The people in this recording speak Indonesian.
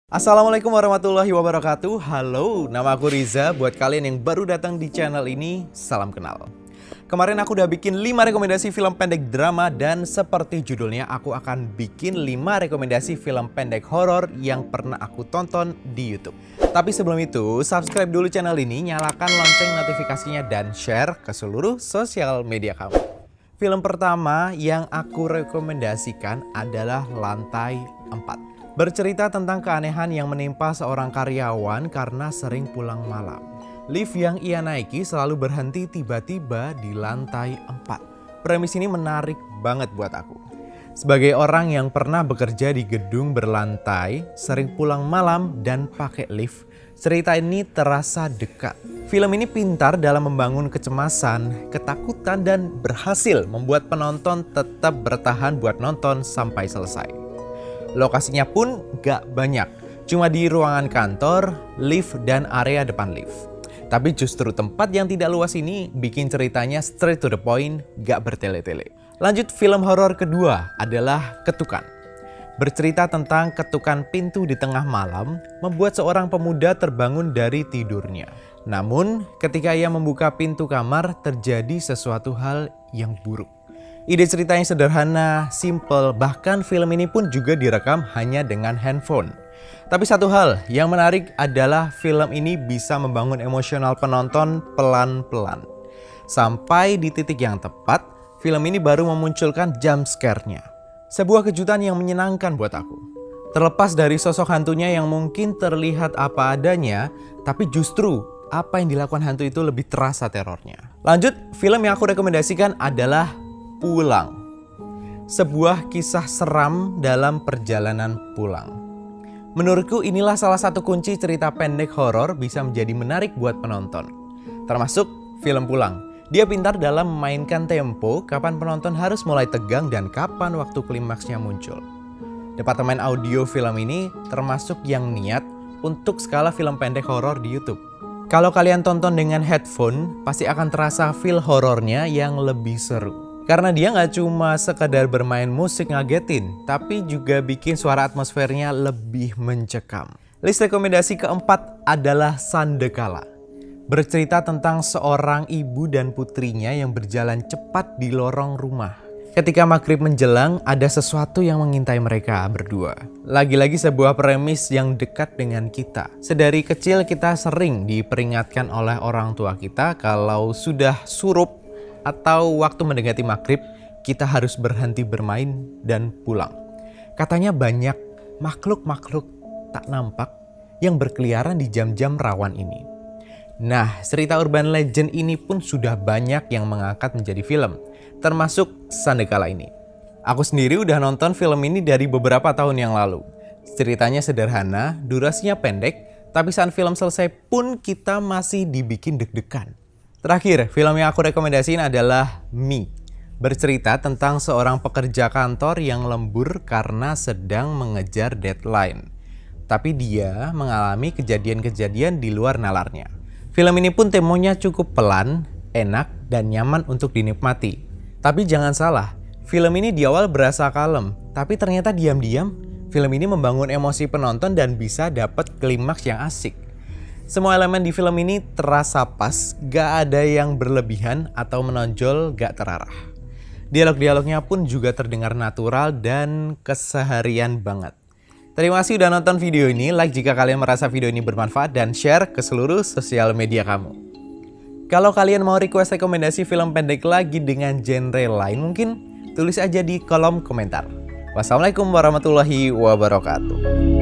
Assalamualaikum warahmatullahi wabarakatuh. Halo, nama aku Riza. Buat kalian yang baru datang di channel ini, salam kenal. Kemarin aku udah bikin 5 rekomendasi film pendek drama dan seperti judulnya aku akan bikin 5 rekomendasi film pendek horor yang pernah aku tonton di YouTube. Tapi sebelum itu, subscribe dulu channel ini, nyalakan lonceng notifikasinya dan share ke seluruh sosial media kamu. Film pertama yang aku rekomendasikan adalah Lantai 4. Bercerita tentang keanehan yang menimpa seorang karyawan karena sering pulang malam. Lift yang ia naiki selalu berhenti tiba-tiba di lantai 4. Premis ini menarik banget buat aku. Sebagai orang yang pernah bekerja di gedung berlantai, sering pulang malam dan pakai lift, cerita ini terasa dekat. Film ini pintar dalam membangun kecemasan, ketakutan, dan berhasil membuat penonton tetap bertahan buat nonton sampai selesai. Lokasinya pun gak banyak, cuma di ruangan kantor, lift, dan area depan lift. Tapi justru tempat yang tidak luas ini bikin ceritanya straight to the point, gak bertele-tele. Lanjut, film horor kedua adalah Ketukan. Bercerita tentang ketukan pintu di tengah malam, membuat seorang pemuda terbangun dari tidurnya. Namun, ketika ia membuka pintu kamar, terjadi sesuatu hal yang buruk. Ide ceritanya sederhana, simple, bahkan film ini pun juga direkam hanya dengan handphone. Tapi satu hal yang menarik adalah film ini bisa membangun emosional penonton pelan-pelan. Sampai di titik yang tepat, film ini baru memunculkan jump scare-nya. Sebuah kejutan yang menyenangkan buat aku. Terlepas dari sosok hantunya yang mungkin terlihat apa adanya, tapi justru apa yang dilakukan hantu itu lebih terasa terornya. Lanjut, film yang aku rekomendasikan adalah Pulang. Sebuah kisah seram dalam perjalanan pulang. Menurutku inilah salah satu kunci cerita pendek horor bisa menjadi menarik buat penonton. Termasuk film Pulang. Dia pintar dalam memainkan tempo, kapan penonton harus mulai tegang dan kapan waktu klimaksnya muncul. Departemen audio film ini termasuk yang niat untuk skala film pendek horor di YouTube. Kalau kalian tonton dengan headphone, pasti akan terasa feel horornya yang lebih seru. Karena dia nggak cuma sekadar bermain musik ngagetin, tapi juga bikin suara atmosfernya lebih mencekam. List rekomendasi keempat adalah Sandekala. Bercerita tentang seorang ibu dan putrinya yang berjalan cepat di lorong rumah. Ketika maghrib menjelang, ada sesuatu yang mengintai mereka berdua. Lagi-lagi sebuah premis yang dekat dengan kita. Sedari kecil kita sering diperingatkan oleh orang tua kita kalau sudah surup atau waktu mendekati maghrib, kita harus berhenti bermain dan pulang. Katanya banyak makhluk-makhluk tak nampak yang berkeliaran di jam-jam rawan ini. Nah, cerita urban legend ini pun sudah banyak yang mengangkat menjadi film, termasuk Sandekala ini. Aku sendiri udah nonton film ini dari beberapa tahun yang lalu. Ceritanya sederhana, durasinya pendek, tapi saat film selesai pun kita masih dibikin deg-degan. Terakhir, film yang aku rekomendasiin adalah Me. Bercerita tentang seorang pekerja kantor yang lembur karena sedang mengejar deadline. Tapi dia mengalami kejadian-kejadian di luar nalarnya. Film ini pun temponya cukup pelan, enak, dan nyaman untuk dinikmati. Tapi jangan salah, film ini di awal berasa kalem, tapi ternyata diam-diam, film ini membangun emosi penonton dan bisa dapat klimaks yang asik. Semua elemen di film ini terasa pas, gak ada yang berlebihan atau menonjol gak terarah. Dialog-dialognya pun juga terdengar natural dan keseharian banget. Terima kasih udah nonton video ini, like jika kalian merasa video ini bermanfaat dan share ke seluruh sosial media kamu. Kalau kalian mau request rekomendasi film pendek lagi dengan genre lain mungkin, tulis aja di kolom komentar. Wassalamualaikum warahmatullahi wabarakatuh.